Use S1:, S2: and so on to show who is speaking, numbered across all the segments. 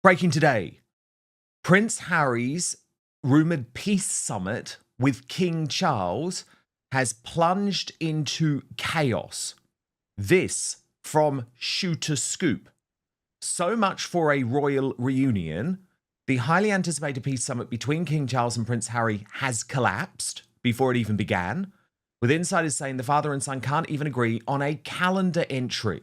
S1: Breaking today, Prince Harry's rumored peace summit with King Charles has plunged into chaos. This from Shooter Scoop. So much for a royal reunion. The highly anticipated peace summit between King Charles and Prince Harry has collapsed before it even began, with insiders saying the father and son can't even agree on a calendar entry.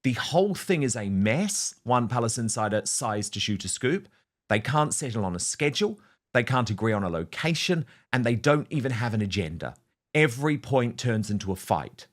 S1: The whole thing is a mess, one palace insider sighs to Shooter Scoop. They can't settle on a schedule, they can't agree on a location, and they don't even have an agenda. Every point turns into a fight.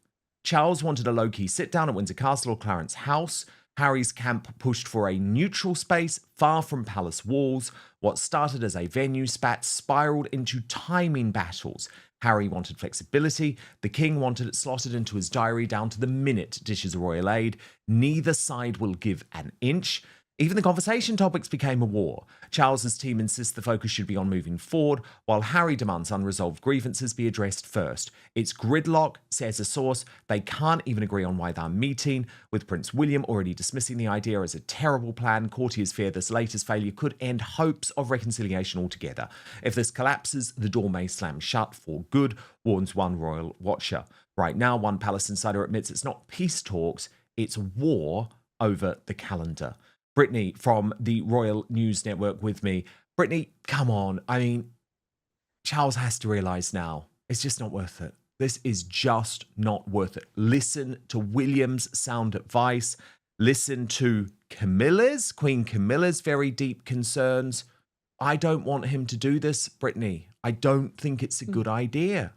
S1: Charles wanted a low-key sit-down at Windsor Castle or Clarence House. Harry's camp pushed for a neutral space far from palace walls. What started as a venue spat spiraled into timing battles. Harry wanted flexibility. The king wanted it slotted into his diary down to the minute dishes royal aid. Neither side will give an inch. Even the conversation topics became a war. Charles's team insists the focus should be on moving forward, while Harry demands unresolved grievances be addressed first. It's gridlock, says a source. They can't even agree on why they're meeting, with Prince William already dismissing the idea as a terrible plan. Courtiers fear this latest failure could end hopes of reconciliation altogether. If this collapses, the door may slam shut for good, warns one royal watcher. Right now, one palace insider admits it's not peace talks, it's war over the calendar. Brittany from the Royal News Network with me. Brittany, come on. I mean, Charles has to realise now, it's just not worth it. This is just not worth it. Listen to William's sound advice. Listen to Queen Camilla's very deep concerns. I don't want him to do this, Brittany. I don't think it's a good idea.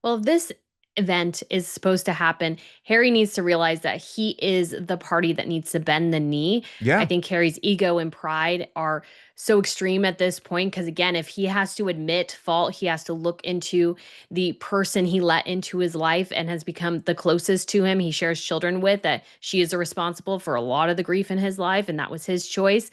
S2: Well, this event is supposed to happen. Harry needs to realize that he is the party that needs to bend the knee. I
S1: Yeah.
S2: think Harry's ego and pride are so extreme at this point because, again, if he has to admit fault, he has to look into the person he let into his life and has become the closest to him. He shares children with, that she is responsible for a lot of the grief in his life, and that was his choice.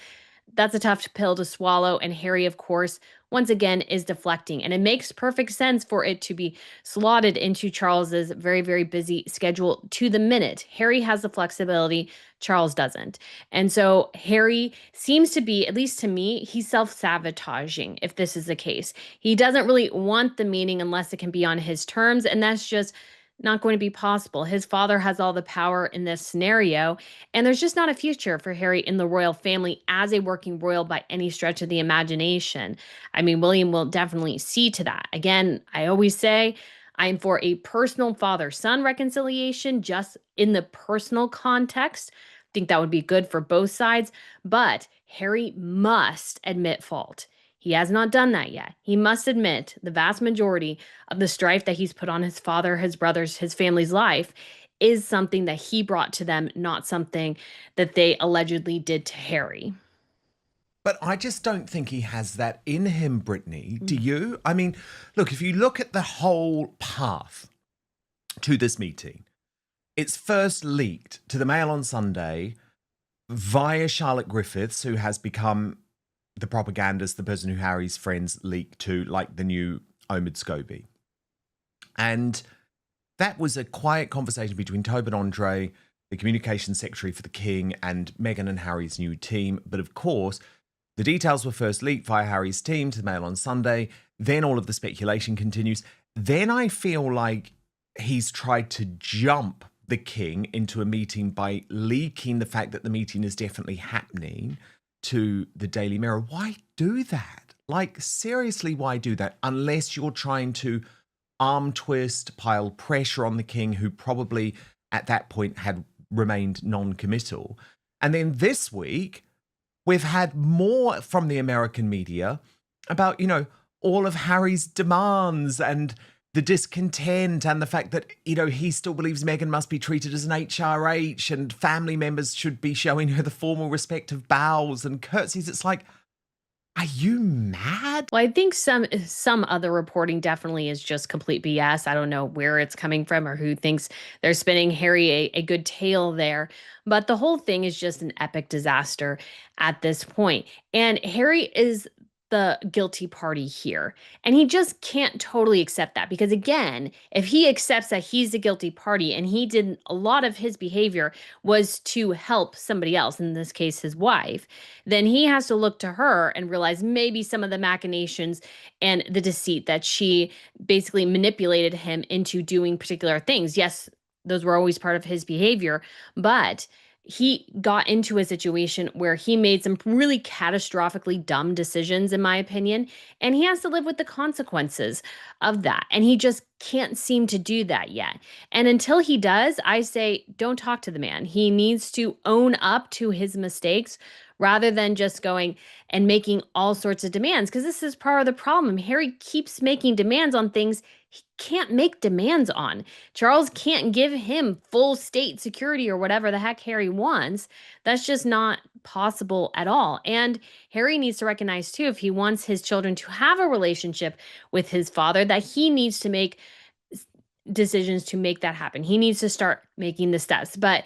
S2: That's a tough pill to swallow. And Harry, of course, once again, is deflecting. And it makes perfect sense for it to be slotted into Charles's very, very busy schedule to the minute. Harry has the flexibility, Charles doesn't. And so Harry seems to be, at least to me, he's self sabotaging if this is the case. He doesn't really want the meeting unless it can be on his terms. And that's just not going to be possible. His father has all the power in this scenario, and there's just not a future for Harry in the royal family as a working royal by any stretch of the imagination. I mean, William will definitely see to that. Again, I always say I'm for a personal father son reconciliation, just in the personal context. I think that would be good for both sides, but Harry must admit fault. He has not done that yet. He must admit the vast majority of the strife that he's put on his father, his brothers, his family's life is something that he brought to them, not something that they allegedly did to Harry.
S1: But I just don't think he has that in him, Brittany. Do
S2: Mm.
S1: you? I mean, look, if you look at the whole path to this meeting, it's first leaked to the Mail on Sunday via Charlotte Griffiths, who has become the propagandist, the person who Harry's friends leak to, like the new Omid Scobie. And that was a quiet conversation between Tobin Andre, the communications secretary for the King, and Meghan and Harry's new team. But of course, the details were first leaked via Harry's team to the Mail on Sunday. Then all of the speculation continues. Then I feel like he's tried to jump the king into a meeting by leaking the fact that the meeting is definitely happening to the Daily Mirror. Why do that? Like, seriously, why do that? Unless you're trying to arm twist, pile pressure on the king, who probably at that point had remained non-committal. And then this week, we've had more from the American media about, all of Harry's demands and the discontent and the fact that, he still believes Meghan must be treated as an HRH and family members should be showing her the formal respect of bows and curtsies. It's like, are you mad?
S2: Well, I think some other reporting definitely is just complete BS. I don't know where it's coming from or who thinks they're spinning Harry a good tale there. But the whole thing is just an epic disaster at this point. And Harry is the guilty party here. And he just can't totally accept that because, again, if he accepts that he's the guilty party and he did a lot of his behavior was to help somebody else, in this case, his wife, then he has to look to her and realize maybe some of the machinations and the deceit that she basically manipulated him into doing particular things. Yes, those were always part of his behavior, but he got into a situation where he made some really catastrophically dumb decisions, in my opinion, and he has to live with the consequences of that. And he just can't seem to do that yet. And until he does, I say, don't talk to the man. He needs to own up to his mistakes rather than just going and making all sorts of demands. Because this is part of the problem. Harry keeps making demands on things he can't make demands on. Charles can't give him full state security or whatever the heck Harry wants. That's just not possible at all. And Harry needs to recognize, too, if he wants his children to have a relationship with his father, that he needs to make decisions to make that happen. He needs to start making the steps. But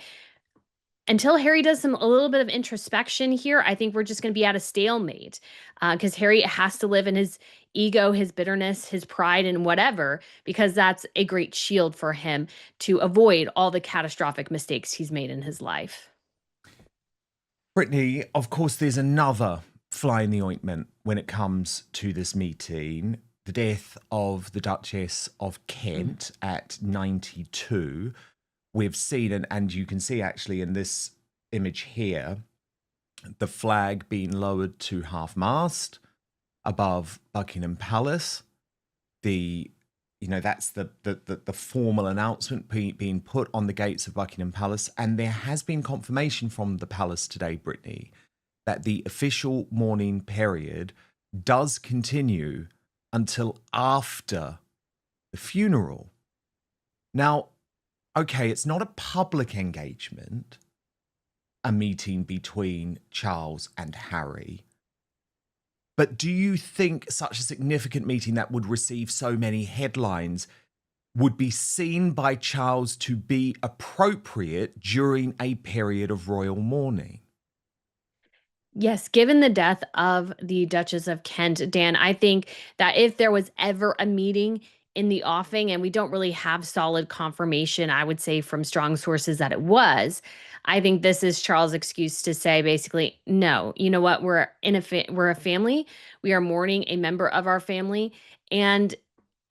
S2: until Harry does a little bit of introspection here, I think we're just going to be at a stalemate because Harry has to live in his ego, his bitterness, his pride, and whatever, because that's a great shield for him to avoid all the catastrophic mistakes he's made in his life.
S1: Brittany, of course, there's another fly in the ointment when it comes to this meeting. The death of the Duchess of Kent at 92. We've seen, and you can see actually in this image here, the flag being lowered to half-mast above Buckingham Palace. That's the formal announcement being put on the gates of Buckingham Palace. And there has been confirmation from the palace today, Brittany, that the official mourning period does continue until after the funeral. Now, okay, it's not a public engagement, a meeting between Charles and Harry. But do you think such a significant meeting that would receive so many headlines would be seen by Charles to be appropriate during a period of royal mourning?
S2: Yes, given the death of the Duchess of Kent, Dan, I think that if there was ever a meeting in the offing, and we don't really have solid confirmation, I would say from strong sources that it was, I think this is Charles' excuse to say basically, no, you know what, we're a family, we are mourning a member of our family, and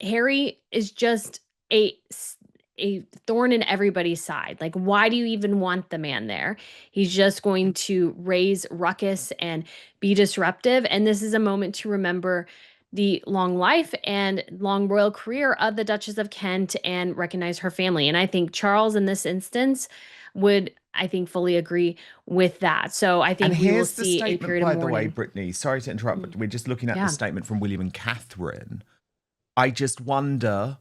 S2: Harry is just a a thorn in everybody's side. Like, why do you even want the man there? He's just going to raise ruckus and be disruptive. And this is a moment to remember the long life and long royal career of the Duchess of Kent and recognize her family. And I think Charles, in this instance, would, I think, fully agree with that. So I
S1: And
S2: think we will
S1: here's the
S2: see a
S1: statement,
S2: period of
S1: by the way,
S2: mourning.
S1: Brittany. Sorry to interrupt, but we're just looking at the
S2: Yeah.
S1: statement from William and Catherine. I just wonder,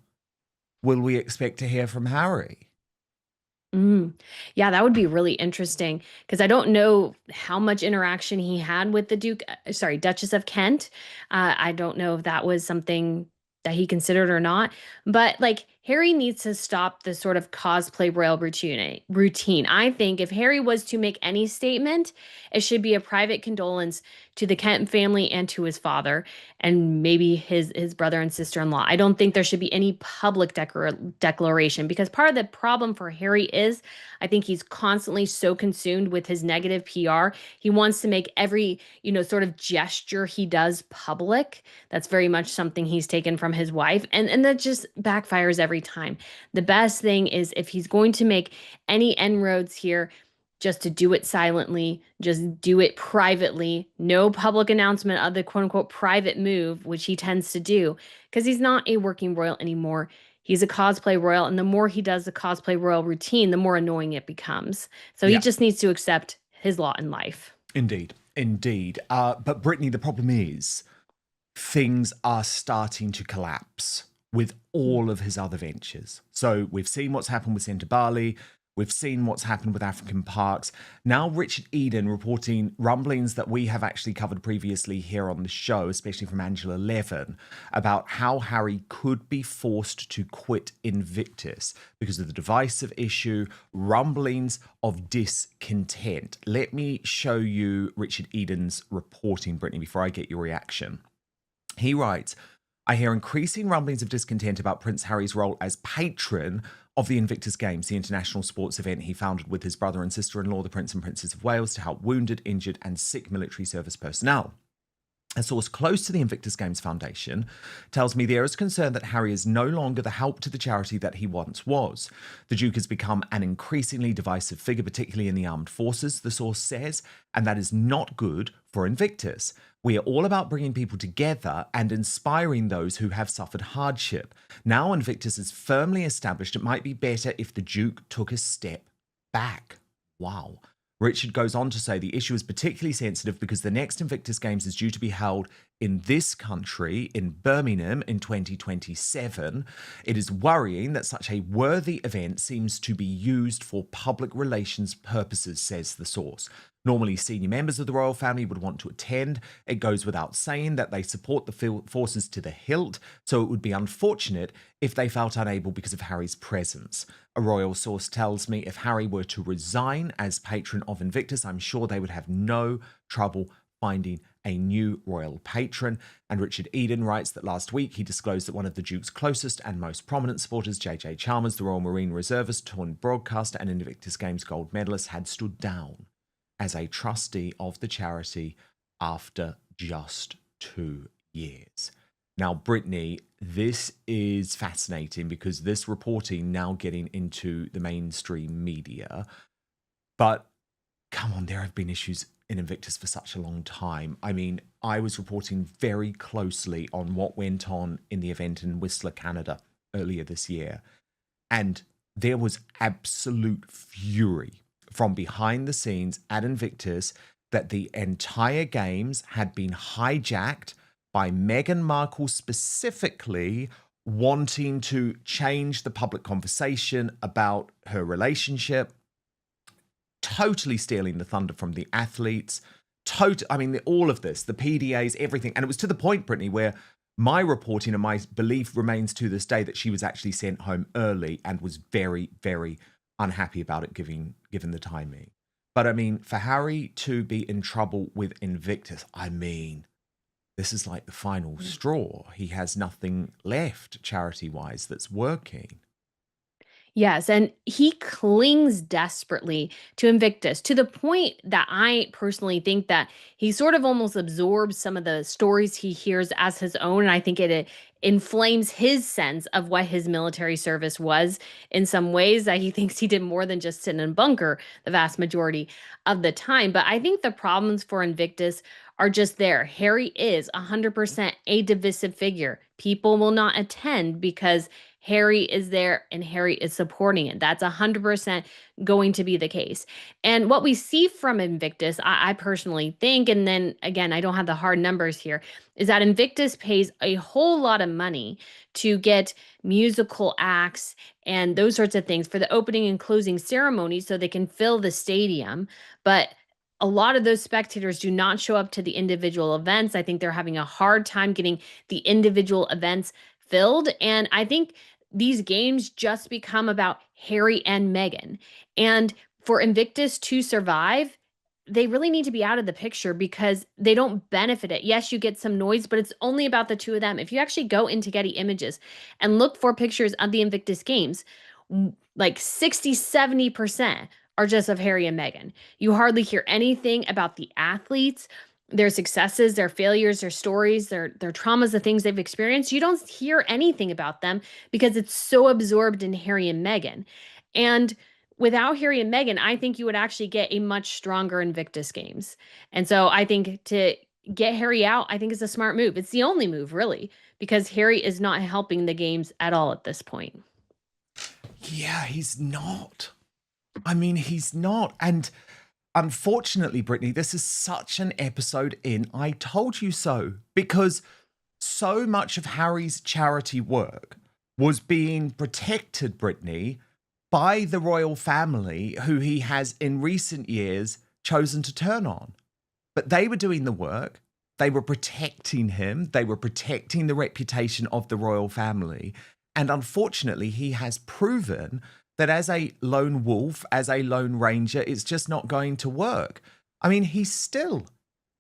S1: will we expect to hear from Harry?
S2: Mm. Yeah, that would be really interesting because I don't know how much interaction he had with the Duchess of Kent. I don't know if that was something that he considered or not. But like Harry needs to stop the sort of cosplay royal routine. I think if Harry was to make any statement, it should be a private condolence to the Kent family and to his father and maybe his brother and sister-in-law. I don't think there should be any public declaration because part of the problem for Harry is I think he's constantly so consumed with his negative PR. He wants to make every, sort of gesture he does public. That's very much something he's taken from his wife and that just backfires every time. The best thing is if he's going to make any inroads here, just to do it silently, just do it privately, no public announcement of the quote unquote private move, which he tends to do, because he's not a working royal anymore. He's a cosplay royal, and the more he does the cosplay royal routine, the more annoying it becomes. So he
S1: Yeah,
S2: just needs to accept his lot in life.
S1: indeed. Indeed. But Brittany, the problem is things are starting to collapse with all of his other ventures. So we've seen what's happened with Centre Bali. We've seen what's happened with African parks. Now, Richard Eden reporting rumblings that we have actually covered previously here on the show, especially from Angela Levin, about how Harry could be forced to quit Invictus because of the divisive issue, rumblings of discontent. Let me show you Richard Eden's reporting, Brittany, before I get your reaction. He writes, I hear increasing rumblings of discontent about Prince Harry's role as patron of the Invictus Games, the international sports event he founded with his brother and sister-in-law, the Prince and Princess of Wales, to help wounded, injured, and sick military service personnel. A source close to the Invictus Games Foundation tells me there is concern that Harry is no longer the help to the charity that he once was. The Duke has become an increasingly divisive figure, particularly in the armed forces, the source says, and that is not good for Invictus. We are all about bringing people together and inspiring those who have suffered hardship. Now Invictus is firmly established, it might be better if the Duke took a step back. Wow. Richard goes on to say the issue is particularly sensitive because the next Invictus Games is due to be held in this country, in Birmingham, in 2027. It is worrying that such a worthy event seems to be used for public relations purposes, says the source. Normally, senior members of the royal family would want to attend. It goes without saying that they support the forces to the hilt, so it would be unfortunate if they felt unable because of Harry's presence. A royal source tells me if Harry were to resign as patron of Invictus, I'm sure they would have no trouble finding a new royal patron. And Richard Eden writes that last week he disclosed that one of the Duke's closest and most prominent supporters, J.J. Chalmers, the Royal Marine Reservist, turned broadcaster and Invictus Games gold medalist, had stood down as a trustee of the charity after just 2 years. Now, Brittany, this is fascinating because this reporting now getting into the mainstream media. But come on, there have been issues in Invictus for such a long time. I mean, I was reporting very closely on what went on in the event in Whistler, Canada earlier this year. And there was absolute fury from behind the scenes at Invictus that the entire games had been hijacked by Meghan Markle specifically wanting to change the public conversation about her relationship, totally stealing the thunder from the athletes. All of this, the PDAs, everything. And it was to the point, Brittany, where my reporting and my belief remains to this day that she was actually sent home early and was very, very unhappy about it given the timing. But I mean, for Harry to be in trouble with Invictus, I mean, this is like the final straw. He has nothing left charity-wise that's working.
S2: Yes, and he clings desperately to Invictus to the point that I personally think that he sort of almost absorbs some of the stories he hears as his own. And I think it inflames his sense of what his military service was in some ways that he thinks he did more than just sit in a bunker the vast majority of the time. But I think the problems for Invictus are just there. Harry is 100% a divisive figure. People will not attend because Harry is there and Harry is supporting it. That's 100% going to be the case. And what we see from Invictus, I personally think, and then again, I don't have the hard numbers here, is that Invictus pays a whole lot of money to get musical acts and those sorts of things for the opening and closing ceremonies so they can fill the stadium. But a lot of those spectators do not show up to the individual events. I think they're having a hard time getting the individual events filled. And I think these games just become about Harry and Meghan. And for Invictus to survive, they really need to be out of the picture because they don't benefit it. Yes, you get some noise, but it's only about the two of them. If you actually go into Getty Images and look for pictures of the Invictus Games, like 60-70% are just of Harry and Meghan. You hardly hear anything about the athletes, their successes, their failures, their stories, their traumas, the things they've experienced. You don't hear anything about them because it's so absorbed in Harry and Meghan. And without Harry and Meghan, I think you would actually get a much stronger Invictus Games. And so I think to get Harry out, I think is a smart move. It's the only move, really, because Harry is not helping the games at all at this point.
S1: Yeah, he's not. I mean, he's not. And unfortunately, Brittany, this is such an episode in I Told You So, because so much of Harry's charity work was being protected, Brittany, by the royal family, who he has in recent years chosen to turn on. But they were doing the work. They were protecting him. They were protecting the reputation of the royal family. And unfortunately, he has proven that as a lone wolf, as a lone ranger, it's just not going to work. I mean, he still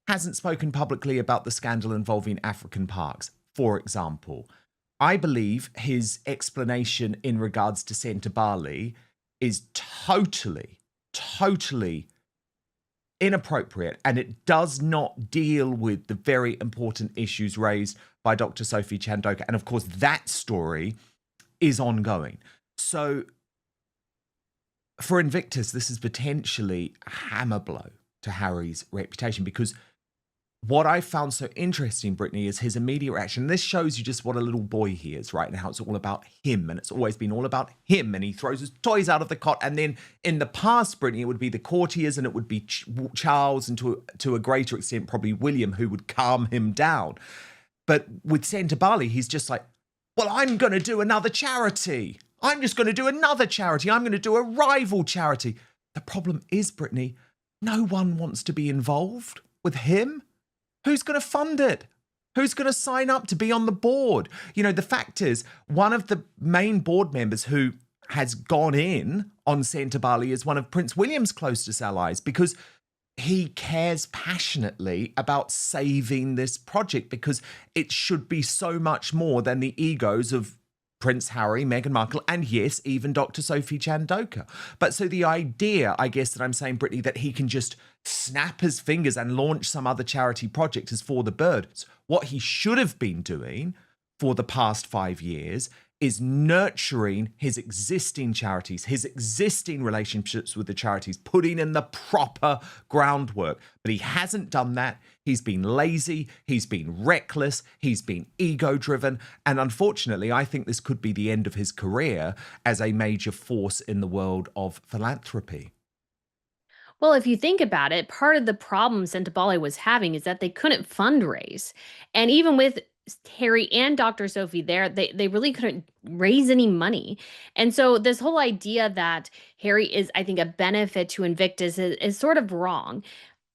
S1: hasn't spoken publicly about the scandal involving African parks, for example. I believe his explanation in regards to Bali is totally inappropriate, and it does not deal with the very important issues raised by Dr. Sophie Chandoka. And of course, that story is ongoing. So for Invictus, this is potentially a hammer blow to Harry's reputation, because what I found so interesting, Brittany, is his immediate reaction. This shows you just what a little boy he is right now. It's all about him, and it's always been all about him, and he throws his toys out of the cot. And then in the past, Brittany, it would be the courtiers, and it would be Charles, and to a greater extent, probably William, who would calm him down. But with Bali, he's just like, well, I'm going to do another charity. I'm just going to do another charity. I'm going to do a rival charity. The problem is, Brittany, no one wants to be involved with him. Who's going to fund it? Who's going to sign up to be on the board? You know, the fact is, one of the main board members who has gone in on Bali is one of Prince William's closest allies, because he cares passionately about saving this project, because it should be so much more than the egos of Prince Harry, Meghan Markle, and yes, even Dr. Sophie Chandoka. But so the idea, I guess, that I'm saying, Brittany, that he can just snap his fingers and launch some other charity project is for the birds. What he should have been doing for the past 5 years is nurturing his existing charities, his existing relationships with the charities, putting in the proper groundwork. But he hasn't done that. He's been lazy, he's been reckless, he's been ego-driven, and unfortunately, I think this could be the end of his career as a major force in the world of philanthropy.
S2: Well, if you think about it, part of the problem Bali was having is that they couldn't fundraise. And even with Harry and Dr. Sophie there, they really couldn't raise any money. And so this whole idea that Harry is, I think, a benefit to Invictus is sort of wrong.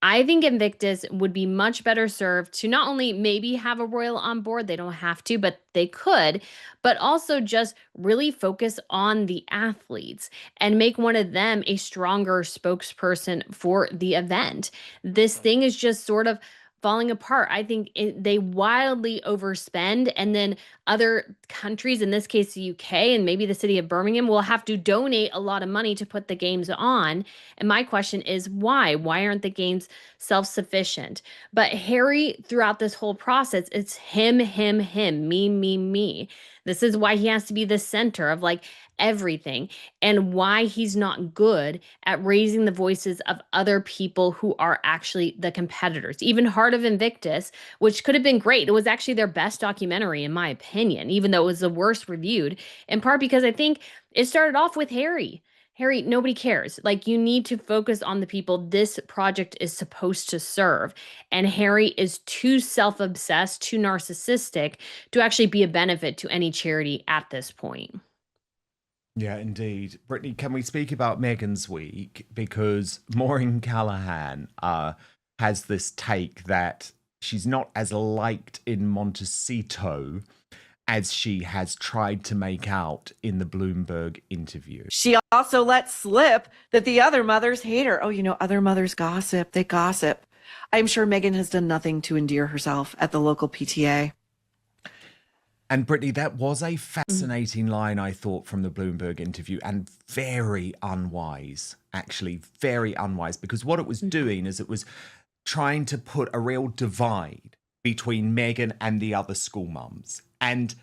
S2: I think Invictus would be much better served to not only maybe have a royal on board, they don't have to, but they could, but also just really focus on the athletes and make one of them a stronger spokesperson for the event. This thing is just sort of falling apart. I think they wildly overspend, and then other countries, in this case the UK and maybe the city of Birmingham, will have to donate a lot of money to put the games on. And my question is, why? Why aren't the games self-sufficient? But Harry, throughout this whole process, it's him, me, me. This is why he has to be the center of like everything, and why he's not good at raising the voices of other people who are actually the competitors. Even Heart of Invictus, which could have been great. It was actually their best documentary, in my opinion, even though it was the worst reviewed, in part because I think it started off with Harry. Harry, nobody cares. Like, you need to focus on the people this project is supposed to serve. And Harry is too self-obsessed, too narcissistic to actually be a benefit to any charity at this point.
S1: Yeah, indeed. Brittany, can we speak about Meghan's week? Because Maureen Callahan has this take that she's not as liked in Montecito as she has tried to make out in the Bloomberg interview.
S3: She also let slip that the other mothers hate her. Oh, other mothers gossip. They gossip. I'm sure Meghan has done nothing to endear herself at the local PTA.
S1: And Brittany, that was a fascinating line, I thought, from the Bloomberg interview, and very unwise, actually, very unwise, because what it was doing is it was trying to put a real divide between Meghan and the other school mums. And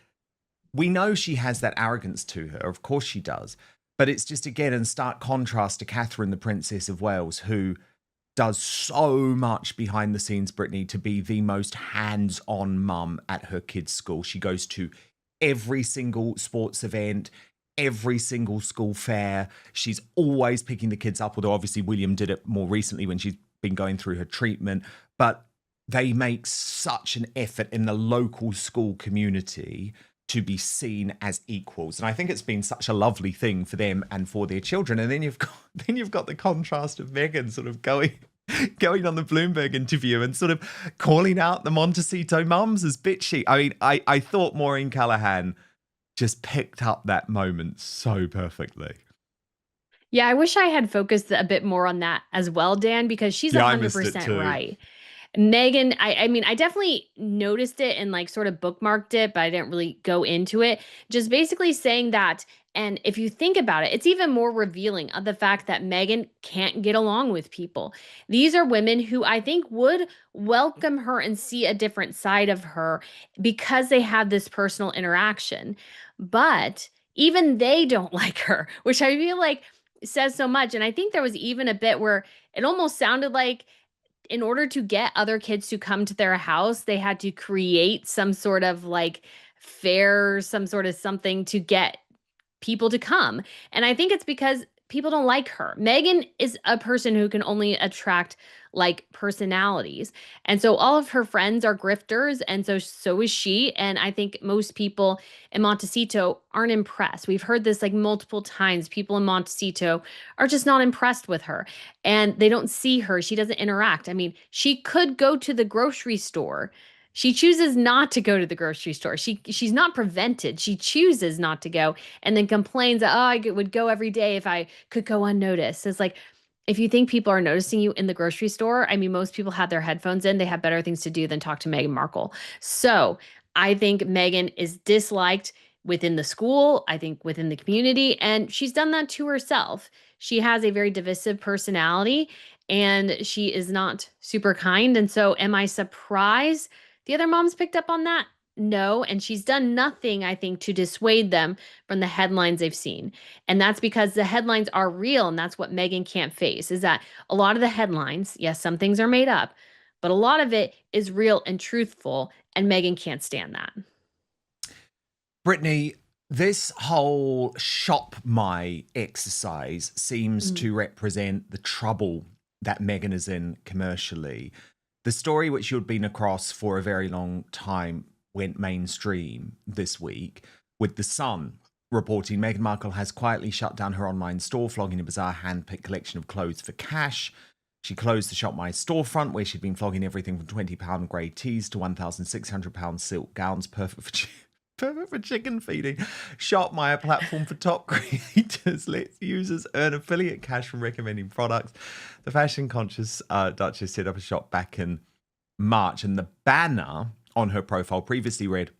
S1: we know she has that arrogance to her, of course she does, but it's just, again, in stark contrast to Catherine, the Princess of Wales, who does so much behind the scenes, Brittany, to be the most hands-on mum at her kids' school. She goes to every single sports event, every single school fair. She's always picking the kids up, although obviously William did it more recently when she's been going through her treatment. But they make such an effort in the local school community to be seen as equals. And I think it's been such a lovely thing for them and for their children. And then you've got the contrast of Meghan sort of going on the Bloomberg interview and sort of calling out the Montecito mums as bitchy. I mean, I thought Maureen Callahan just picked up that moment so perfectly.
S2: Yeah, I wish I had focused a bit more on that as well, Dan, because she's
S1: Yeah, I missed it
S2: 100%
S1: too.
S2: right. Meghan, I mean, I definitely noticed it and like sort of bookmarked it, but I didn't really go into it. Just basically saying that. And if you think about it, it's even more revealing of the fact that Meghan can't get along with people. These are women who I think would welcome her and see a different side of her because they have this personal interaction. But even they don't like her, which I feel like says so much. And I think there was even a bit where it almost sounded like in order to get other kids to come to their house, they had to create some sort of like fair, some sort of something to get people to come. And I think it's because people don't like her. Meghan is a person who can only attract like personalities. And so all of her friends are grifters and so is she, and I think most people in Montecito aren't impressed. We've heard this like multiple times. People in Montecito are just not impressed with her and they don't see her. She doesn't interact. I mean, she could go to the grocery store. She chooses not to go to the grocery store. She's not prevented. She chooses not to go and then complains that, oh, would go every day if I could go unnoticed. It's like, if you think people are noticing you in the grocery store, I mean, most people have their headphones in. They have better things to do than talk to Meghan Markle. So I think Meghan is disliked within the school, I think within the community, and she's done that to herself. She has a very divisive personality and she is not super kind. And so, am I surprised the other moms picked up on that? No. And she's done nothing, I think, to dissuade them from the headlines they've seen. And that's because the headlines are real. And that's what Meghan can't face is that a lot of the headlines, yes, some things are made up, but a lot of it is real and truthful. And Meghan can't stand that.
S1: Brittany, this whole shop my exercise seems to represent the trouble that Meghan is in commercially. The story which you'd been across for a very long time went mainstream this week, with The Sun reporting Meghan Markle has quietly shut down her online store, flogging a bizarre hand-picked collection of clothes for cash. She closed the Shop My storefront, where she'd been flogging everything from £20 grey tees to £1,600 silk gowns, perfect for chicken feeding. Shop My, a platform for top creators, lets users earn affiliate cash from recommending products. The fashion-conscious Duchess set up a shop back in March, and the banner on her profile previously read,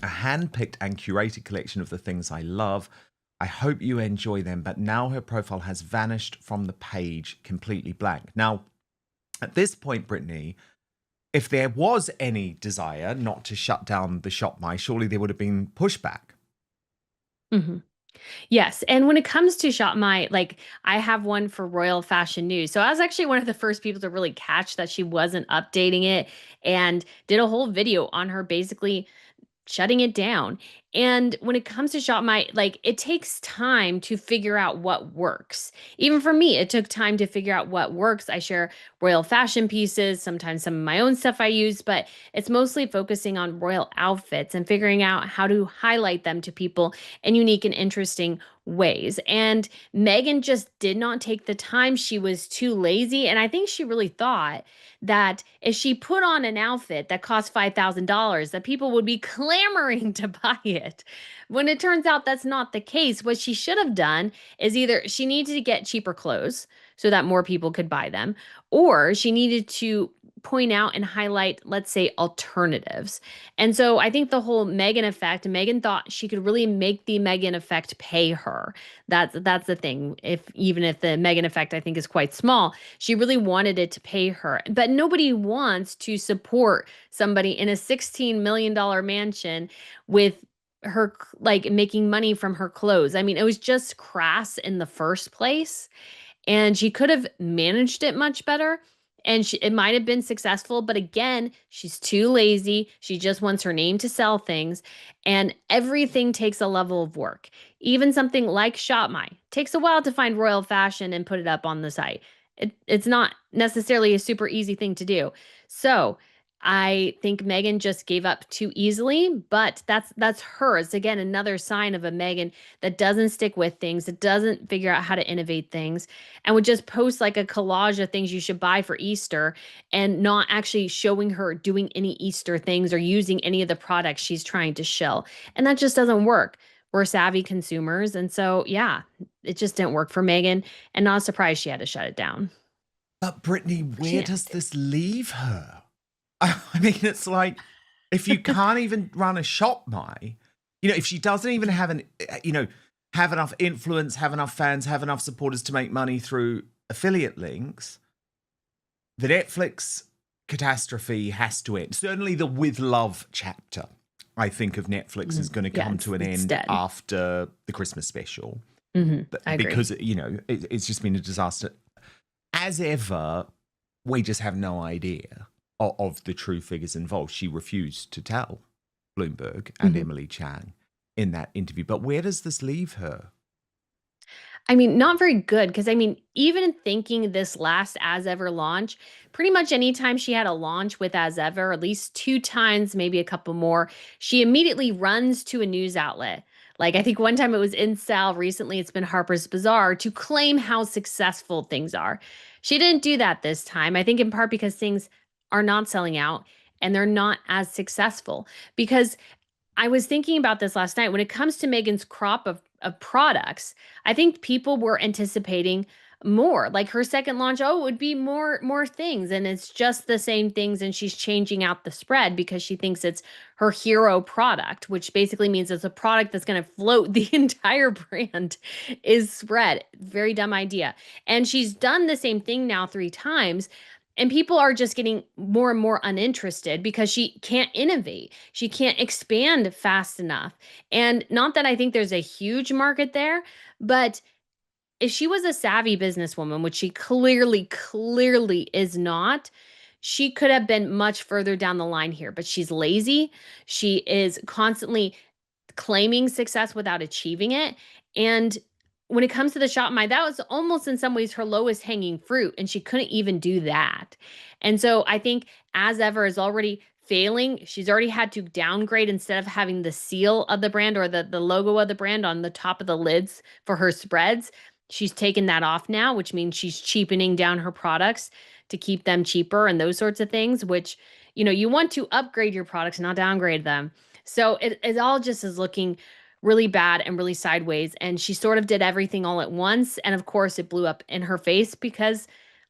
S1: "A hand-picked and curated collection of the things I love. I hope you enjoy them." But now her profile has vanished from the page, completely blank. Now, at this point, Brittany, if there was any desire not to shut down the Shop My, surely there would have been pushback.
S2: Mm-hmm. Yes. And when it comes to Shop My, like I have one for Royal Fashion News. So I was actually one of the first people to really catch that she wasn't updating it and did a whole video on her basically shutting it down. And when it comes to Shop My, like it takes time to figure out what works. Even for me, it took time to figure out what works. I share royal fashion pieces, sometimes some of my own stuff I use, but it's mostly focusing on royal outfits and figuring out how to highlight them to people in unique and interesting ways. And Meghan just did not take the time. She was too lazy. And I think she really thought that if she put on an outfit that cost $5,000, that people would be clamoring to buy it. When it turns out that's not the case, what she should have done is either she needed to get cheaper clothes so that more people could buy them, or she needed to point out and highlight, let's say, alternatives. And so I think the whole Meghan effect, Meghan thought she could really make the Meghan effect pay her. That's the thing. Even if the Meghan effect I think is quite small, she really wanted it to pay her. But nobody wants to support somebody in a $16 million mansion with her like making money from her clothes. I mean, it was just crass in the first place and she could have managed it much better and it might have been successful, but again, she's too lazy. She just wants her name to sell things, and everything takes a level of work. Even something like Shop My takes a while to find royal fashion and put it up on the site. It's not necessarily a super easy thing to do. So I think Meghan just gave up too easily, but that's hers. Again, another sign of a Meghan that doesn't stick with things, that doesn't figure out how to innovate things, and would just post like a collage of things you should buy for Easter and not actually showing her doing any Easter things or using any of the products she's trying to shill. And that just doesn't work. We're savvy consumers. And so, yeah, it just didn't work for Meghan. And not surprised she had to shut it down.
S1: But Brittany,
S2: She
S1: where
S2: didn't have
S1: does
S2: to.
S1: this leave her? I mean, it's like if you can't even run a shop, if she doesn't even have have enough influence, have enough fans, have enough supporters to make money through affiliate links, the Netflix catastrophe has to end. Certainly the With Love chapter, I think, of Netflix is going to come to an end
S2: dead.
S1: after the Christmas special.
S2: I agree.
S1: Because, it's just been a disaster. As ever, we just have no idea of the true figures involved. She refused to tell Bloomberg and Emily Chang in that interview. But where does this leave her?
S2: I mean, not very good because even thinking this last As Ever launch, pretty much anytime she had a launch with As Ever, at least 2 times, maybe a couple more, she immediately runs to a news outlet. Like I think one time it was in style, recently it's been Harper's Bazaar to claim how successful things are. She didn't do that this time. I think in part because things are not selling out and they're not as successful. Because I was thinking about this last night. When it comes to Megan's crop of products, I think people were anticipating more. Like her second launch, oh, it would be more things. And it's just the same things. And she's changing out the spread because she thinks it's her hero product, which basically means it's a product that's going to float the entire brand is spread. Very dumb idea. And she's done the same thing now 3 times. And people are just getting more and more uninterested because she can't innovate. She can't expand fast enough. And not that I think there's a huge market there, but if she was a savvy businesswoman, which she clearly is not, she could have been much further down the line here. But she's lazy. She is constantly claiming success without achieving it. And when it comes to the shop mind, that was almost in some ways her lowest hanging fruit, and she couldn't even do that. And so I think As Ever is already failing. She's already had to downgrade instead of having the seal of the brand or the logo of the brand on the top of the lids for her spreads. She's taken that off now, which means she's cheapening down her products to keep them cheaper and those sorts of things, which, you want to upgrade your products, not downgrade them. So it all just is looking really bad and really sideways. And she sort of did everything all at once. And of course, it blew up in her face because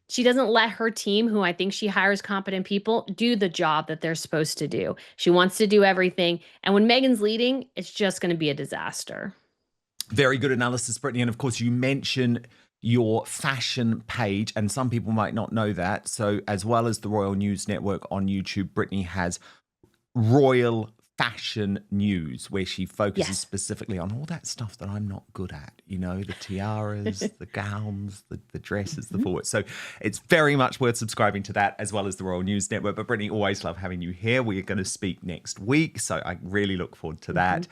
S2: she doesn't let her team, who I think she hires competent people, do the job that they're supposed to do. She wants to do everything. And when Meghan's leading, it's just going to be a disaster.
S1: Very good analysis, Brittany. And of course, you mention your fashion page, and some people might not know that. So, as well as the Royal News Network on YouTube, Brittany has Royal Fashion News, where she focuses specifically on all that stuff that I'm not good at, the tiaras, the gowns, the dresses, the forwards. So it's very much worth subscribing to that, as well as the Royal News Network. But Brittany, always love having you here. We are going to speak next week, so I really look forward to that.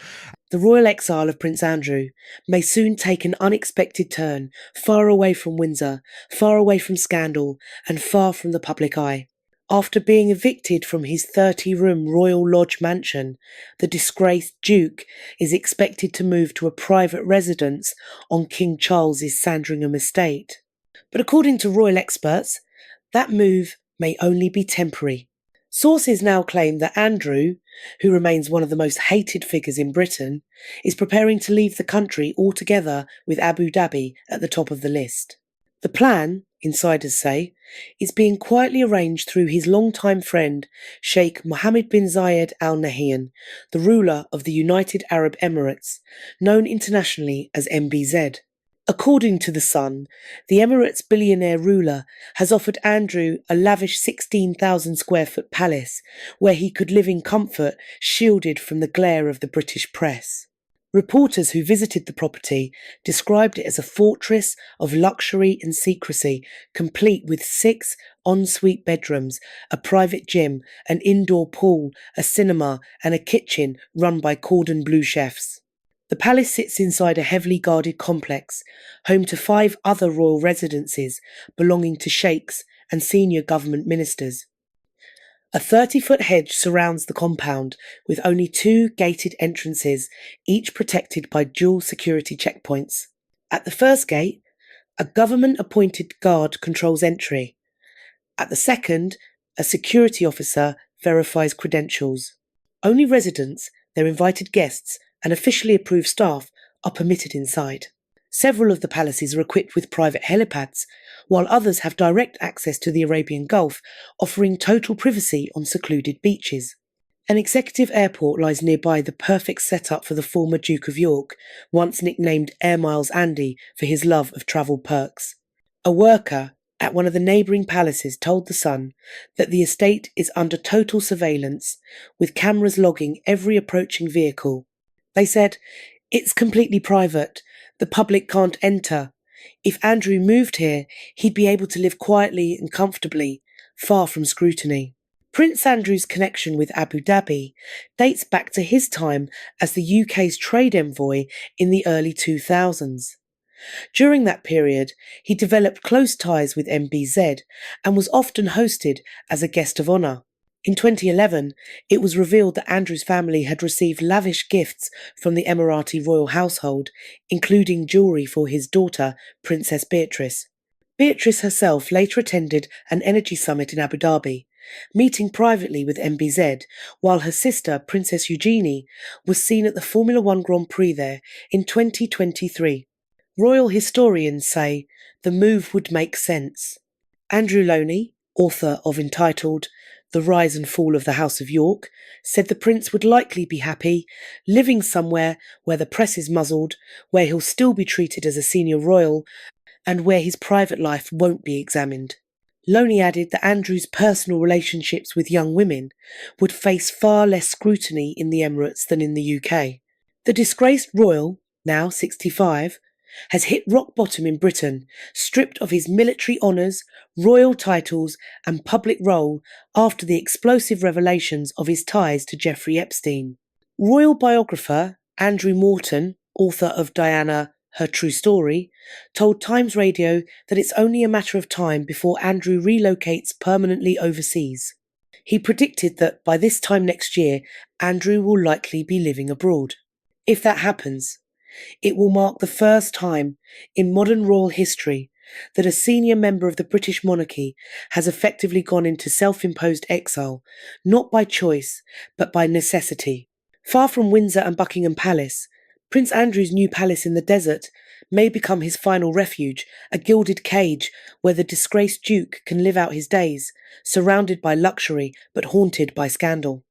S4: The royal exile of Prince Andrew may soon take an unexpected turn, far away from Windsor, far away from scandal, and far from the public eye. After being evicted from his 30-room Royal Lodge mansion, the disgraced Duke is expected to move to a private residence on King Charles's Sandringham estate. But according to royal experts, that move may only be temporary. Sources now claim that Andrew, who remains one of the most hated figures in Britain, is preparing to leave the country altogether, with Abu Dhabi at the top of the list. The plan, insiders say, is being quietly arranged through his longtime friend Sheikh Mohammed bin Zayed Al Nahyan, the ruler of the United Arab Emirates, known internationally as MBZ. According to The Sun, the Emirates' billionaire ruler has offered Andrew a lavish 16,000 square foot palace where he could live in comfort, shielded from the glare of the British press. Reporters who visited the property described it as a fortress of luxury and secrecy, complete with 6 ensuite bedrooms, a private gym, an indoor pool, a cinema, and a kitchen run by cordon bleu chefs. The palace sits inside a heavily guarded complex, home to 5 other royal residences belonging to sheikhs and senior government ministers. A 30-foot hedge surrounds the compound, with only 2 gated entrances, each protected by dual security checkpoints. At the first gate, a government-appointed guard controls entry. At the second, a security officer verifies credentials. Only residents, their invited guests, and officially approved staff are permitted inside. Several of the palaces are equipped with private helipads, while others have direct access to the Arabian Gulf, offering total privacy on secluded beaches. An executive airport lies nearby, the perfect setup for the former Duke of York, once nicknamed Air Miles Andy for his love of travel perks. A worker at one of the neighbouring palaces told The Sun that the estate is under total surveillance, with cameras logging every approaching vehicle. They said, "It's completely private. The public can't enter. If Andrew moved here, he'd be able to live quietly and comfortably, far from scrutiny." Prince Andrew's connection with Abu Dhabi dates back to his time as the UK's trade envoy in the early 2000s. During that period, he developed close ties with MBZ and was often hosted as a guest of honour. In 2011, it was revealed that Andrew's family had received lavish gifts from the Emirati royal household, including jewellery for his daughter, Princess Beatrice. Beatrice herself later attended an energy summit in Abu Dhabi, meeting privately with MBZ, while her sister, Princess Eugenie, was seen at the Formula One Grand Prix there in 2023. Royal historians say the move would make sense. Andrew Loney, author of entitled The Rise and Fall of the House of York, said the prince would likely be happy living somewhere where the press is muzzled, where he'll still be treated as a senior royal, and where his private life won't be examined. Loney added that Andrew's personal relationships with young women would face far less scrutiny in the Emirates than in the UK. The disgraced royal, now 65, has hit rock bottom in Britain, stripped of his military honours, royal titles and public role after the explosive revelations of his ties to Jeffrey Epstein. Royal biographer Andrew Morton, author of Diana, Her True Story, told Times Radio that it's only a matter of time before Andrew relocates permanently overseas. He predicted that by this time next year, Andrew will likely be living abroad. If that happens, it will mark the first time in modern royal history that a senior member of the British monarchy has effectively gone into self-imposed exile, not by choice, but by necessity. Far from Windsor and Buckingham Palace, Prince Andrew's new palace in the desert may become his final refuge, a gilded cage where the disgraced Duke can live out his days, surrounded by luxury but haunted by scandal.